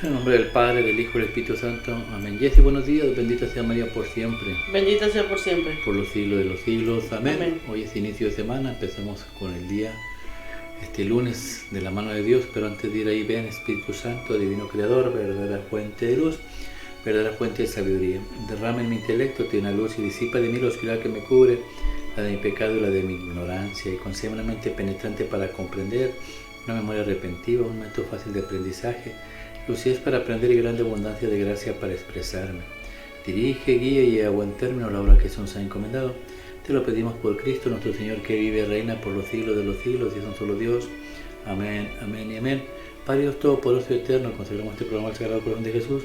En nombre del Padre, del Hijo y del Espíritu Santo. Amén. Jessy, buenos días. Bendita sea María por siempre. Bendita sea por siempre. Por los siglos de los siglos. Amén. Amén. Hoy es inicio de semana. Empezamos con el día, este lunes, de la mano de Dios. Pero antes de ir ahí, ven Espíritu Santo, Divino Creador, verdadera fuente de luz, verdadera fuente de sabiduría. Derrama en mi intelecto, tiene una luz y disipa de mí la oscuridad que me cubre, la de mi pecado y la de mi ignorancia. Y concédeme una mente penetrante para comprender, una memoria repentiva, un método fácil de aprendizaje, lucidez para aprender y grande abundancia de gracia para expresarme. Dirige, guía y aguantarme a la obra que se nos ha encomendado. Te lo pedimos por Cristo nuestro Señor, que vive y reina por los siglos de los siglos, y es un solo Dios. Amén, amén y amén. Padre Dios Todopoderoso y Eterno, consagramos este programa al Sagrado Corazón de Jesús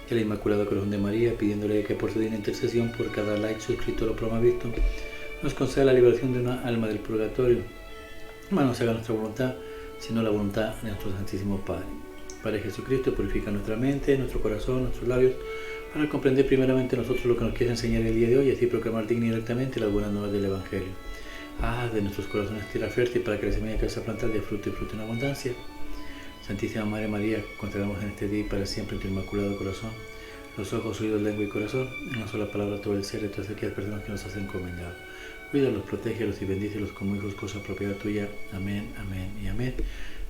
y al Inmaculado Corazón de María, pidiéndole que por su divina intercesión, por cada like, suscrito o programa visto, nos conceda la liberación de una alma del purgatorio. No se haga nuestra voluntad, sino la voluntad de nuestro Santísimo Padre. Padre Jesucristo, purifica nuestra mente, nuestro corazón, nuestros labios, para comprender primeramente nosotros lo que nos quiere enseñar el día de hoy y así proclamar digna y directamente las buenas nuevas del Evangelio. Haz de nuestros corazones tierra fértil para que la semilla que vas a plantar dé fruto y fruto en abundancia. Santísima Madre María, consagramos en este día y para siempre en tu inmaculado corazón, los ojos, oídos, lengua y corazón, en una sola palabra todo el ser de todas aquellas personas que nos hacen encomendado. Cuídalos, protégelos y bendícelos como hijos, cosa propiedad tuya. Amén, amén y amén.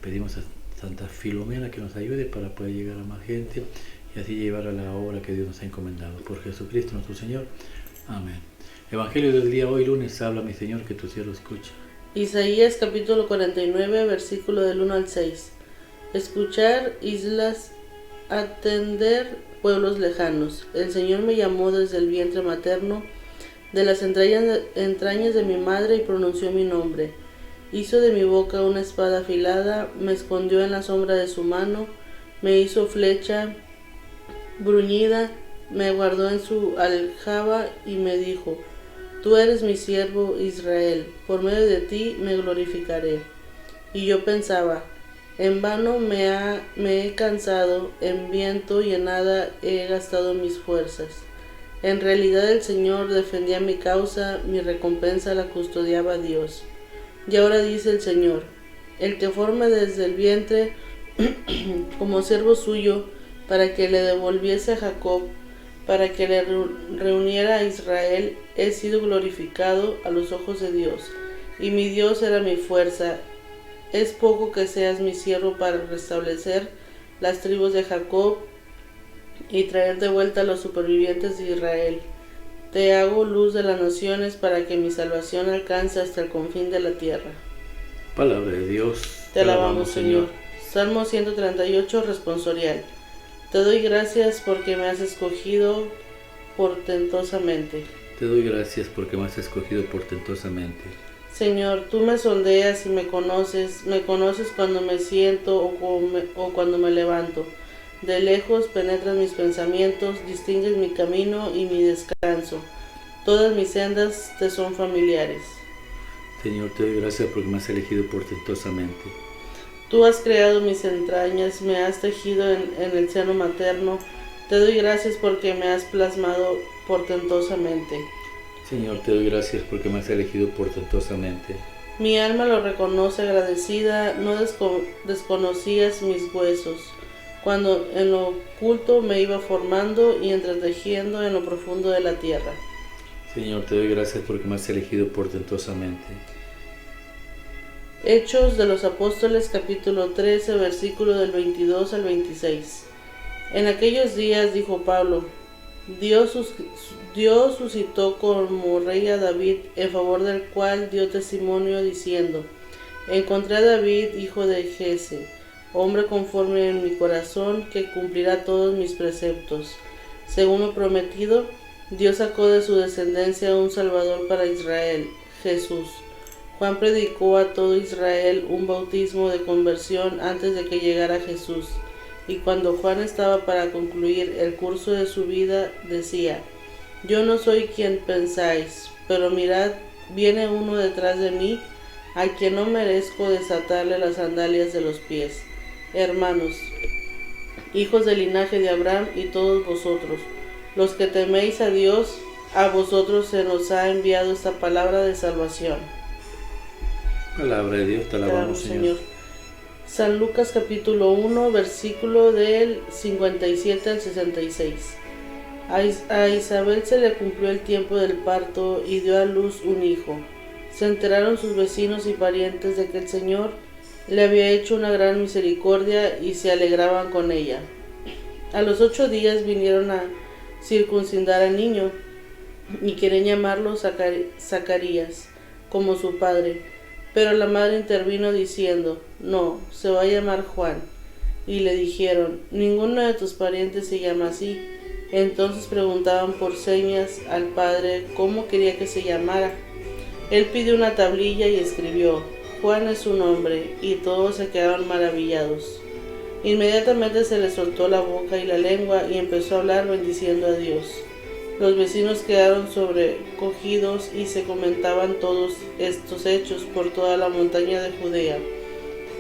Pedimos a Santa Filomena que nos ayude para poder llegar a más gente y así llevar a la obra que Dios nos ha encomendado. Por Jesucristo nuestro Señor. Amén. Evangelio del día hoy lunes. Habla mi Señor, que tu siervo escucha. Isaías capítulo 49, versículo del 1 al 6. Escuchar, islas, atender, pueblos lejanos. El Señor me llamó desde el vientre materno, de las entrañas de mi madre, y pronunció mi nombre. Hizo de mi boca una espada afilada, me escondió en la sombra de su mano, me hizo flecha bruñida, me guardó en su aljaba y me dijo: Tú eres mi siervo Israel, por medio de ti me glorificaré. Y yo pensaba: en vano me he cansado, en viento y en nada he gastado mis fuerzas. En realidad el Señor defendía mi causa, mi recompensa la custodiaba Dios. Y ahora dice el Señor: el que forme desde el vientre como siervo suyo, para que le devolviese a Jacob, para que le reuniera a Israel, he sido glorificado a los ojos de Dios, y mi Dios era mi fuerza. Es poco que seas mi siervo para restablecer las tribus de Jacob y traer de vuelta a los supervivientes de Israel. Te hago luz de las naciones para que mi salvación alcance hasta el confín de la tierra. Palabra de Dios. Te alabamos, Señor. Salmo 138, responsorial. Te doy gracias porque me has escogido portentosamente. Te doy gracias porque me has escogido portentosamente. Señor, tú me sondeas y me conoces cuando me siento o cuando me levanto. De lejos penetras mis pensamientos, distingues mi camino y mi descanso. Todas mis sendas te son familiares. Señor, te doy gracias porque me has elegido portentosamente. Tú has creado mis entrañas, me has tejido en el seno materno. Te doy gracias porque me has plasmado portentosamente. Señor, te doy gracias porque me has elegido portentosamente. Mi alma lo reconoce agradecida, no desconocías mis huesos, cuando en lo oculto me iba formando y entretejiendo en lo profundo de la tierra. Señor, te doy gracias porque me has elegido portentosamente. Hechos de los Apóstoles capítulo 13, versículo del 22 al 26. En aquellos días dijo Pablo: Dios suscitó como rey a David, en favor del cual dio testimonio diciendo: Encontré a David, hijo de Jesse, hombre conforme en mi corazón, que cumplirá todos mis preceptos. Según lo prometido, Dios sacó de su descendencia un Salvador para Israel, Jesús. Juan predicó a todo Israel un bautismo de conversión antes de que llegara Jesús. Y cuando Juan estaba para concluir el curso de su vida, decía: Yo no soy quien pensáis, pero mirad, viene uno detrás de mí, a quien no merezco desatarle las sandalias de los pies. Hermanos, hijos del linaje de Abraham y todos vosotros, los que teméis a Dios, a vosotros se nos ha enviado esta palabra de salvación. Palabra de Dios, te alabamos, Señor. San Lucas capítulo 1, versículo del 57 al 66. A Isabel se le cumplió el tiempo del parto y dio a luz un hijo. Se enteraron sus vecinos y parientes de que el Señor le había hecho una gran misericordia y se alegraban con ella. A los 8 días vinieron a circuncidar al niño y querían llamarlo Zacarías, como su padre. Pero la madre intervino diciendo: no, se va a llamar Juan. Y le dijeron: ninguno de tus parientes se llama así. Entonces preguntaban por señas al padre cómo quería que se llamara. Él pidió una tablilla y escribió: Juan es su nombre, y todos se quedaron maravillados. Inmediatamente se le soltó la boca y la lengua y empezó a hablar bendiciendo a Dios. Los vecinos quedaron sobrecogidos y se comentaban todos estos hechos por toda la montaña de Judea.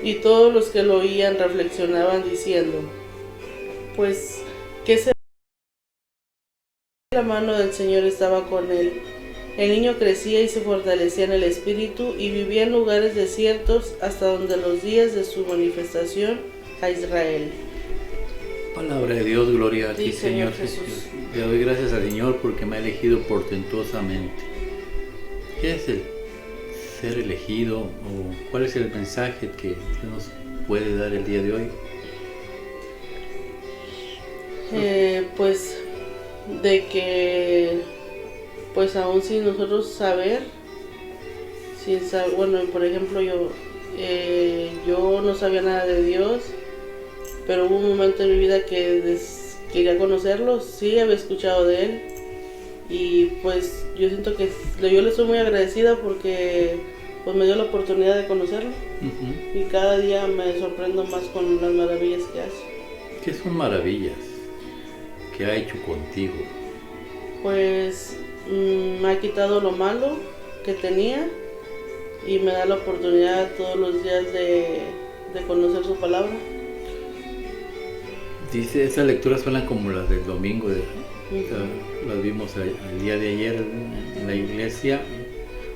Y todos los que lo oían reflexionaban diciendo: pues, ¿qué será? La mano del Señor estaba con él. El niño crecía y se fortalecía en el espíritu y vivía en lugares desiertos hasta donde los días de su manifestación a Israel. Palabra de Dios, gloria a ti, Señor Jesús. Le doy gracias al Señor porque me ha elegido portentosamente. ¿Qué es el ser elegido o cuál es el mensaje que Dios nos puede dar el día de hoy? Pues de que pues aún sin nosotros saber, bueno, por ejemplo yo no sabía nada de Dios, pero hubo un momento en mi vida que quería conocerlo. Sí había escuchado de él y pues yo siento que yo le estoy muy agradecida porque pues me dio la oportunidad de conocerlo. Y cada día me sorprendo más con las maravillas que hace. ¿Qué son maravillas que ha hecho contigo? Pues me ha quitado lo malo que tenía y me da la oportunidad todos los días de conocer su palabra. Dice, esas lecturas suenan como las del domingo, las vimos el día de ayer en la iglesia.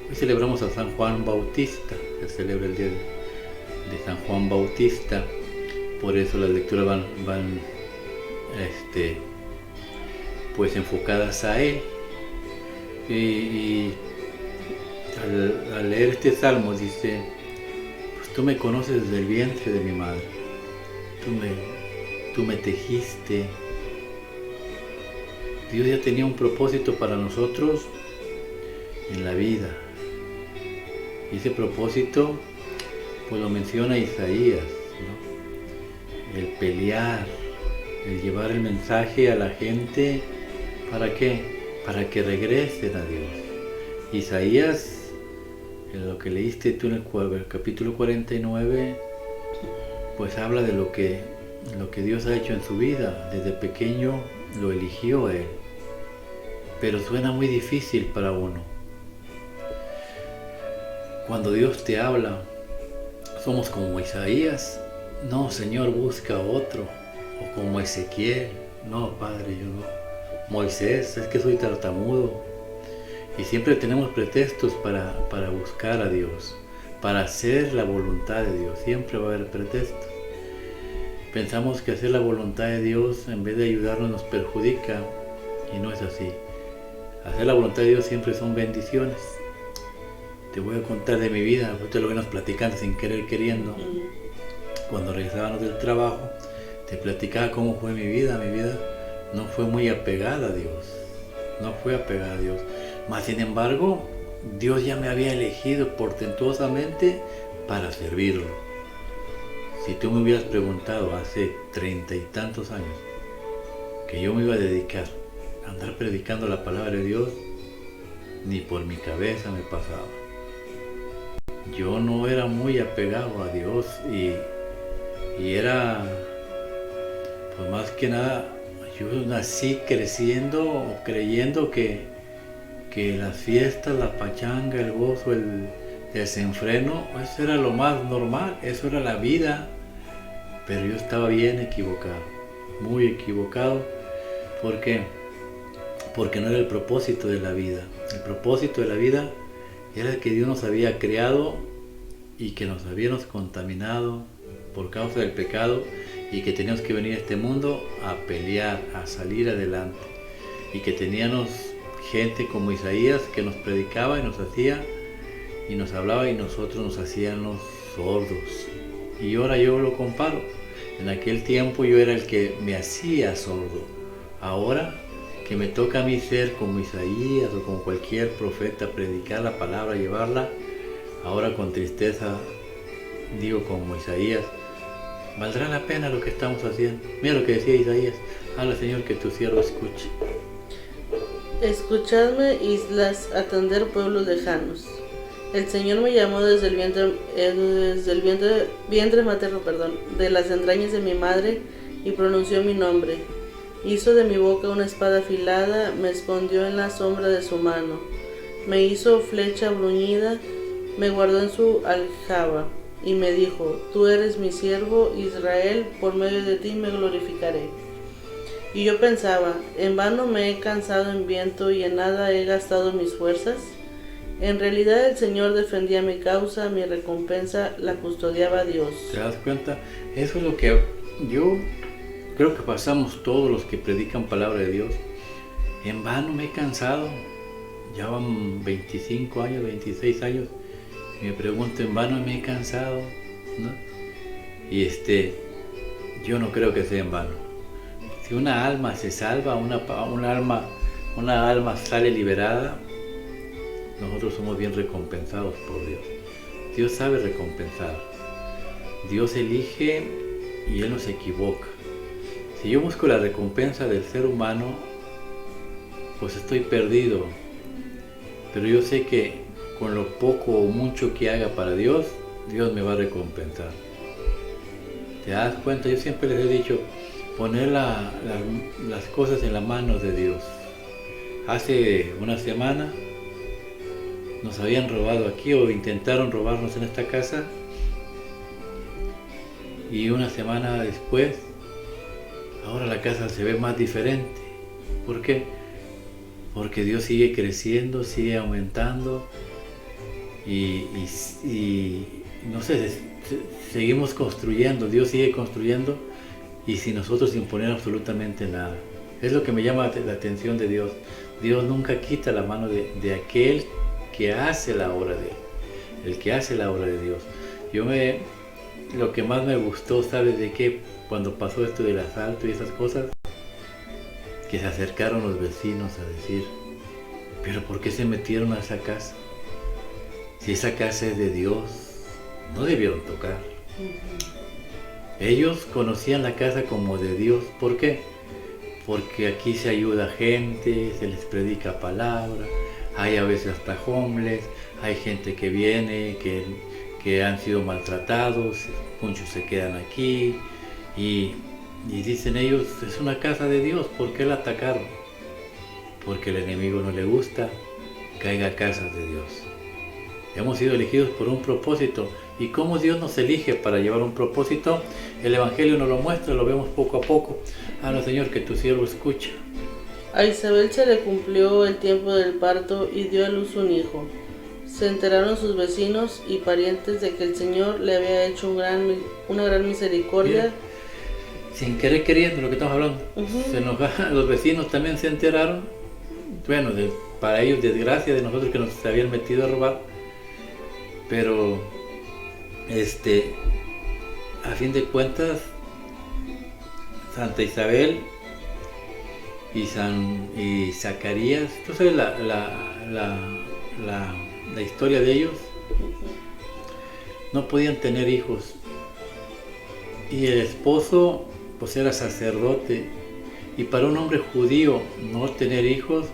Hoy celebramos a San Juan Bautista, se celebra el día de San Juan Bautista, por eso las lecturas van pues enfocadas a él. Y al leer este salmo dice: pues tú me conoces desde el vientre de mi madre, tú me tejiste. Dios ya tenía un propósito para nosotros en la vida. Y ese propósito pues lo menciona Isaías, ¿no? El pelear, el llevar el mensaje a la gente. ¿Para qué? Para que regresen a Dios. Isaías, en lo que leíste tú en el capítulo 49, pues habla de lo que Dios ha hecho en su vida. Desde pequeño lo eligió él, pero suena muy difícil para uno. Cuando Dios te habla, somos como Isaías: no, Señor, busca otro. O como Ezequiel: no, Padre, yo no. Moisés: es que soy tartamudo. Y siempre tenemos pretextos para buscar a Dios, para hacer la voluntad de Dios. Siempre va a haber pretextos. Pensamos que hacer la voluntad de Dios en vez de ayudarnos nos perjudica, y no es así. Hacer la voluntad de Dios siempre son bendiciones. Te voy a contar de mi vida, ahorita lo venimos platicando sin querer queriendo. Cuando regresábamos del trabajo, te platicaba cómo fue mi vida. Mi vida no fue muy apegada a Dios, no fue apegada a Dios. Mas sin embargo, Dios ya me había elegido portentosamente para servirlo. Si tú me hubieras preguntado hace 30 y tantos años que yo me iba a dedicar a andar predicando la palabra de Dios, ni por mi cabeza me pasaba. Yo no era muy apegado a Dios y era, pues más que nada, yo nací creciendo o creyendo que las fiestas, la pachanga, el gozo, el desenfreno, eso era lo más normal, eso era la vida. Pero yo estaba bien equivocado, muy equivocado. ¿Por qué? Porque no era el propósito de la vida. El propósito de la vida era que Dios nos había creado y que nos habíamos contaminado por causa del pecado y que teníamos que venir a este mundo a pelear, a salir adelante. Y que teníamos gente como Isaías que nos predicaba y nos hacía y nos hablaba y nosotros nos hacíamos sordos. Y ahora yo lo comparo. En aquel tiempo yo era el que me hacía sordo. Ahora que me toca a mí ser como Isaías o como cualquier profeta, predicar la palabra, llevarla, ahora con tristeza digo como Isaías, ¿valdrá la pena lo que estamos haciendo? Mira lo que decía Isaías, habla Señor que tu siervo escuche. Escuchadme, islas, atender pueblos lejanos. El Señor me llamó desde el vientre materno, de las entrañas de mi madre, y pronunció mi nombre. Hizo de mi boca una espada afilada, me escondió en la sombra de su mano. Me hizo flecha bruñida, me guardó en su aljaba, y me dijo, tú eres mi siervo, Israel, por medio de ti me glorificaré. Y yo pensaba, en vano me he cansado en viento y en nada he gastado mis fuerzas. En realidad el Señor defendía mi causa, mi recompensa la custodiaba Dios. ¿Te das cuenta? Eso es lo que yo creo que pasamos todos los que predican palabra de Dios. En vano me he cansado. Ya van 25 años, 26 años. Me pregunto, en vano me he cansado, ¿no? Y yo no creo que sea en vano. Si una alma se salva, una alma sale liberada, nosotros somos bien recompensados por Dios. Dios sabe recompensar. Dios elige y Él no se equivoca. Si yo busco la recompensa del ser humano, pues estoy perdido. Pero yo sé que con lo poco o mucho que haga para Dios, Dios me va a recompensar. ¿Te das cuenta? Yo siempre les he dicho, poner las cosas en las manos de Dios. Hace una semana nos habían robado aquí o intentaron robarnos en esta casa, y una semana después ahora la casa se ve más diferente. ¿Por qué? Porque Dios sigue creciendo, sigue aumentando y no sé, seguimos construyendo, Dios sigue construyendo y sin nosotros sin poner absolutamente nada. Es lo que me llama la atención de Dios. Dios nunca quita la mano de aquel que hace la obra de Él, el que hace la obra de Dios. Lo que más me gustó, ¿sabes de qué? Cuando pasó esto del asalto y esas cosas, que se acercaron los vecinos a decir, pero ¿por qué se metieron a esa casa? Si esa casa es de Dios, no debieron tocar. Ellos conocían la casa como de Dios. ¿Por qué? Porque aquí se ayuda a gente, se les predica palabra, hay a veces hasta homeless, hay gente que viene, que han sido maltratados, muchos se quedan aquí y dicen ellos, es una casa de Dios. ¿Por qué la atacaron? Porque el enemigo no le gusta que haya casas de Dios. Hemos sido elegidos por un propósito. ¿Y cómo Dios nos elige para llevar un propósito? El Evangelio nos lo muestra, lo vemos poco a poco. Habla Señor que tu siervo escucha. A Isabel se le cumplió el tiempo del parto y dio a luz un hijo. Se enteraron sus vecinos y parientes de que el Señor le había hecho una gran misericordia. Bien. Sin querer queriendo, lo que estamos hablando. Los vecinos también se enteraron. Bueno, para ellos desgracia de nosotros que nos habían metido a robar. Pero a fin de cuentas, Santa Isabel y Zacarías, ¿tú sabes la historia de ellos? No podían tener hijos y el esposo pues era sacerdote, y para un hombre judío no tener hijos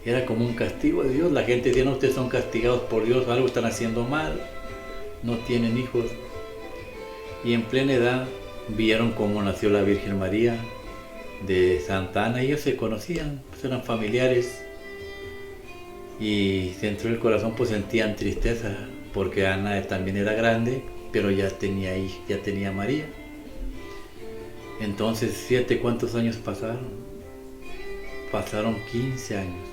era como un castigo de Dios. La gente decía, no, ustedes son castigados por Dios, algo están haciendo mal, no tienen hijos. Y en plena edad vieron cómo nació la Virgen María de Santa Ana. Ellos se conocían, pues eran familiares, y dentro del corazón pues sentían tristeza porque Ana también era grande, pero ya tenía María. Entonces, ¿cuántos años pasaron? Pasaron 15 años,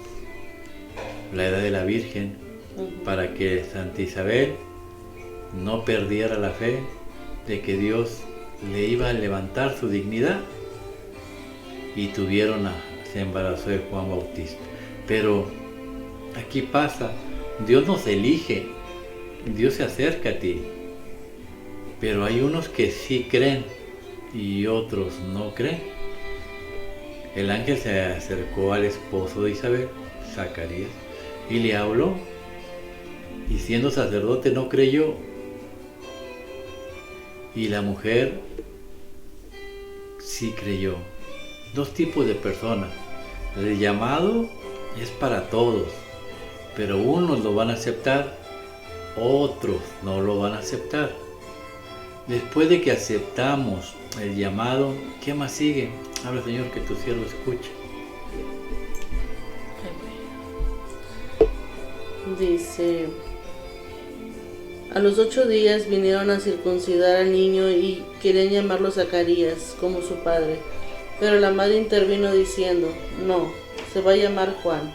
la edad de la Virgen, para que Santa Isabel no perdiera la fe de que Dios le iba a levantar su dignidad y se embarazó de Juan Bautista. Pero aquí pasa, Dios nos elige, Dios se acerca a ti, pero hay unos que sí creen y otros no creen. El ángel se acercó al esposo de Isabel, Zacarías, y le habló, y siendo sacerdote no creyó. Y la mujer sí creyó. Dos tipos de personas. El llamado es para todos, pero unos lo van a aceptar, otros no lo van a aceptar. Después de que aceptamos el llamado, ¿qué más sigue? Habla, Señor, que tu siervo escuche. Dice: a los 8 días vinieron a circuncidar al niño y querían llamarlo Zacarías, como su padre. Pero la madre intervino diciendo: no, se va a llamar Juan.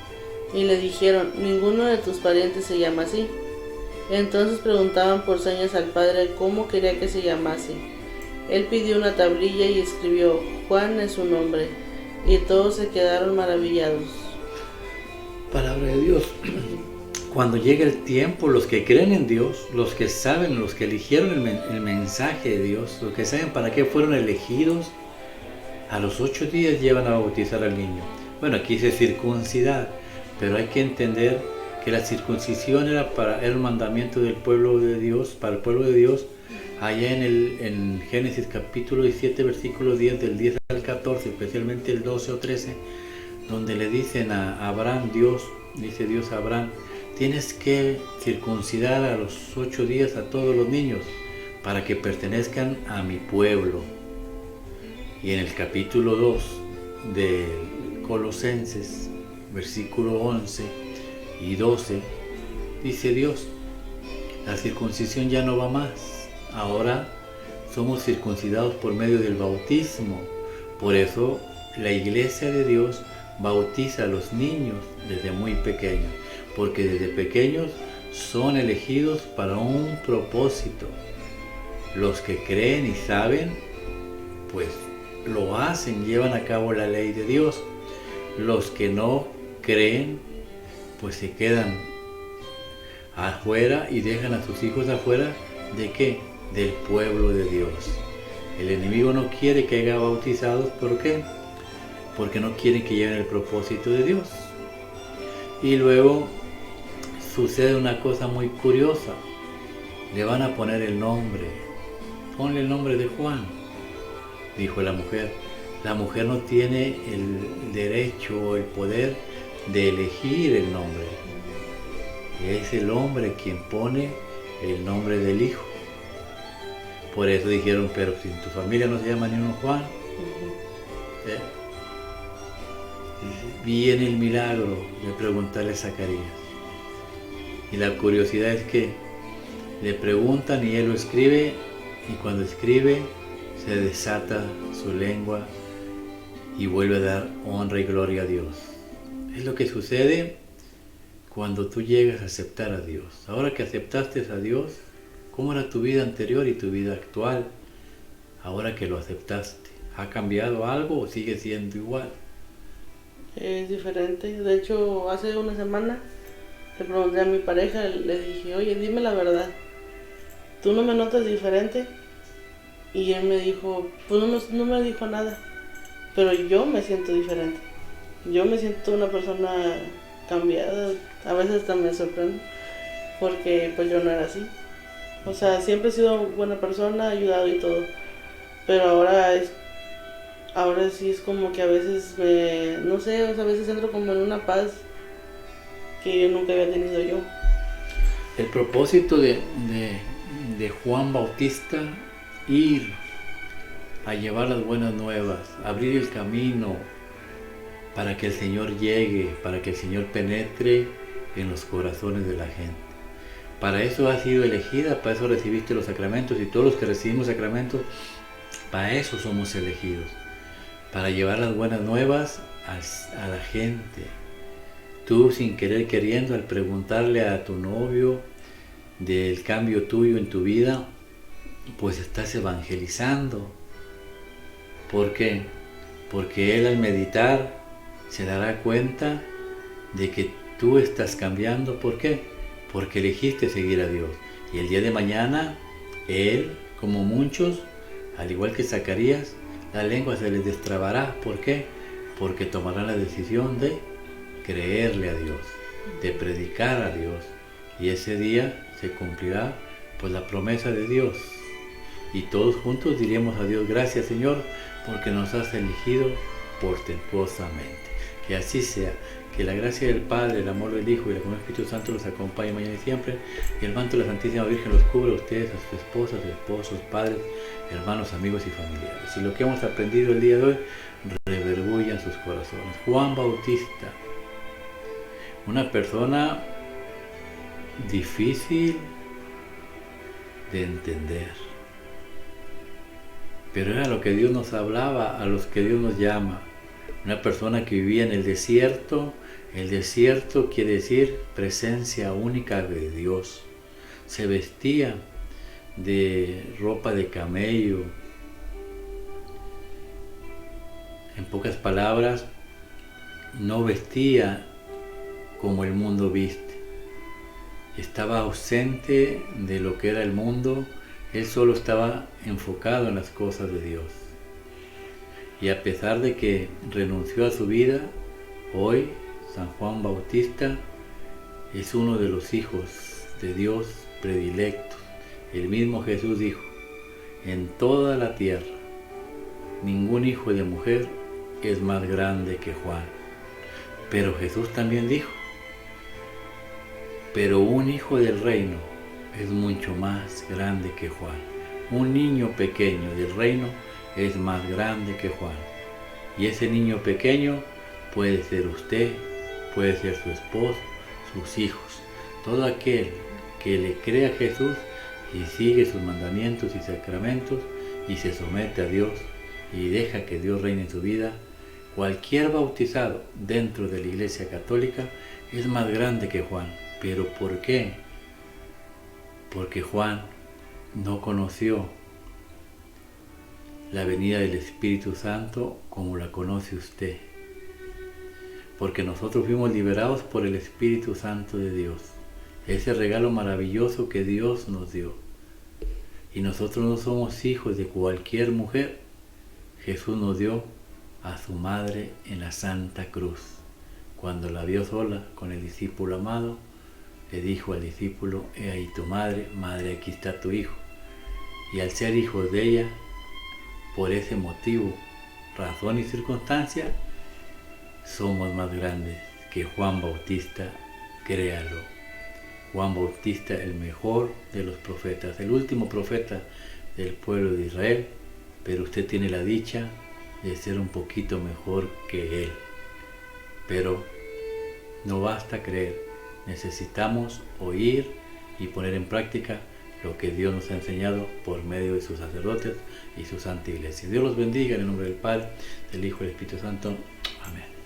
Y le dijeron: ninguno de tus parientes se llama así. Entonces preguntaban por señas al padre cómo quería que se llamase. Él pidió una tablilla y escribió: Juan es su nombre. Y todos se quedaron maravillados. Palabra de Dios. Cuando llegue el tiempo, los que creen en Dios, los que saben, los que eligieron el mensaje de Dios, los que saben para qué fueron elegidos, a los 8 días llevan a bautizar al niño. Bueno, aquí dice circuncidar, pero hay que entender que la circuncisión era el mandamiento del pueblo de Dios, para el pueblo de Dios, allá en Génesis capítulo 17, versículo 10, del 10 al 14, especialmente el 12 o 13, donde le dicen a Abraham, dice Dios a Abraham: tienes que circuncidar a los 8 días a todos los niños para que pertenezcan a mi pueblo. Y en el capítulo 2 de Colosenses, versículo 11 y 12, dice Dios: la circuncisión ya no va más, ahora somos circuncidados por medio del bautismo. Por eso la iglesia de Dios bautiza a los niños desde muy pequeños, porque desde pequeños son elegidos para un propósito. Los que creen y saben, pues lo hacen, llevan a cabo la ley de Dios. Los que no creen, pues se quedan afuera y dejan a sus hijos afuera. ¿De qué? Del pueblo de Dios. El enemigo no quiere que haya bautizados. ¿Por qué? Porque no quieren que lleven el propósito de Dios. Y luego sucede una cosa muy curiosa. Le van a poner el nombre. Ponle el nombre de Juan, dijo la mujer. La mujer no tiene el derecho o el poder de elegir el nombre. Es el hombre quien pone el nombre del hijo. Por eso dijeron: pero si en tu familia no se llama ni uno Juan. Viene el milagro de preguntarle a Zacarías. Y la curiosidad es que le preguntan y él lo escribe, y cuando escribe se desata su lengua y vuelve a dar honra y gloria a Dios. Es lo que sucede cuando tú llegas a aceptar a Dios. Ahora que aceptaste a Dios, ¿cómo era tu vida anterior y tu vida actual? Ahora que lo aceptaste, ¿ha cambiado algo o sigue siendo igual? Es diferente. De hecho, hace una semana le pregunté a mi pareja, le dije: oye, dime la verdad, ¿tú no me notas diferente? Y él me dijo: pues no me dijo nada, pero yo me siento diferente. Yo me siento una persona cambiada. A veces hasta me sorprendo, porque pues yo no era así. O sea, siempre he sido buena persona, ayudado y todo, pero ahora sí es como que a veces no sé, o sea, a veces entro como en una paz que yo nunca había tenido yo. El propósito de Juan Bautista: ir a llevar las buenas nuevas, abrir el camino para que el Señor llegue, para que el Señor penetre en los corazones de la gente. Para eso has sido elegida, para eso recibiste los sacramentos, y todos los que recibimos sacramentos, para eso somos elegidos, para llevar las buenas nuevas a la gente. Tú, sin querer queriendo, al preguntarle a tu novio del cambio tuyo en tu vida, pues estás evangelizando. ¿Por qué? Porque él al meditar se dará cuenta de que tú estás cambiando. ¿Por qué? Porque elegiste seguir a Dios. Y el día de mañana, él, como muchos, al igual que Zacarías, la lengua se les destrabará. ¿Por qué? Porque tomarán la decisión de creerle a Dios, de predicar a Dios. Y ese día se cumplirá pues la promesa de Dios. Y todos juntos diremos a Dios: gracias, Señor, porque nos has elegido portentuosamente. Que así sea. Que la gracia del Padre, el amor del Hijo y la comunión del Espíritu Santo los acompañe mañana y siempre. Y el manto de la Santísima Virgen los cubra a ustedes, a sus esposas, esposos, padres, hermanos, amigos y familiares. Y lo que hemos aprendido el día de hoy reverbulla en sus corazones. Juan Bautista, una persona difícil de entender, pero era lo que Dios nos hablaba, a los que Dios nos llama. Una persona que vivía en el desierto. El desierto quiere decir presencia única de Dios. Se vestía de ropa de camello. En pocas palabras, no vestía como el mundo viste. Estaba ausente de lo que era el mundo. Él solo estaba enfocado en las cosas de Dios. Y a pesar de que renunció a su vida, hoy San Juan Bautista es uno de los hijos de Dios predilectos. El mismo Jesús dijo: en toda la tierra ningún hijo de mujer es más grande que Juan. Pero Jesús también dijo: pero un hijo del reino es mucho más grande que Juan. Un niño pequeño del reino es más grande que Juan. Y ese niño pequeño puede ser usted, puede ser su esposo, sus hijos. Todo aquel que le cree a Jesús y sigue sus mandamientos y sacramentos y se somete a Dios y deja que Dios reine en su vida, cualquier bautizado dentro de la Iglesia Católica es más grande que Juan. ¿Pero por qué? Porque Juan no conoció la venida del Espíritu Santo como la conoce usted. Porque nosotros fuimos liberados por el Espíritu Santo de Dios. Ese regalo maravilloso que Dios nos dio. Y nosotros no somos hijos de cualquier mujer. Jesús nos dio a su madre en la Santa Cruz. Cuando la vio sola con el discípulo amado, le dijo al discípulo: he ahí tu madre, madre, aquí está tu hijo. Y al ser hijos de ella, por ese motivo, razón y circunstancia, somos más grandes que Juan Bautista, créalo. Juan Bautista, el mejor de los profetas, el último profeta del pueblo de Israel, pero usted tiene la dicha de ser un poquito mejor que él. Pero no basta creer, necesitamos oír y poner en práctica lo que Dios nos ha enseñado por medio de sus sacerdotes y su Santa Iglesia. Dios los bendiga en el nombre del Padre, del Hijo y del Espíritu Santo. Amén.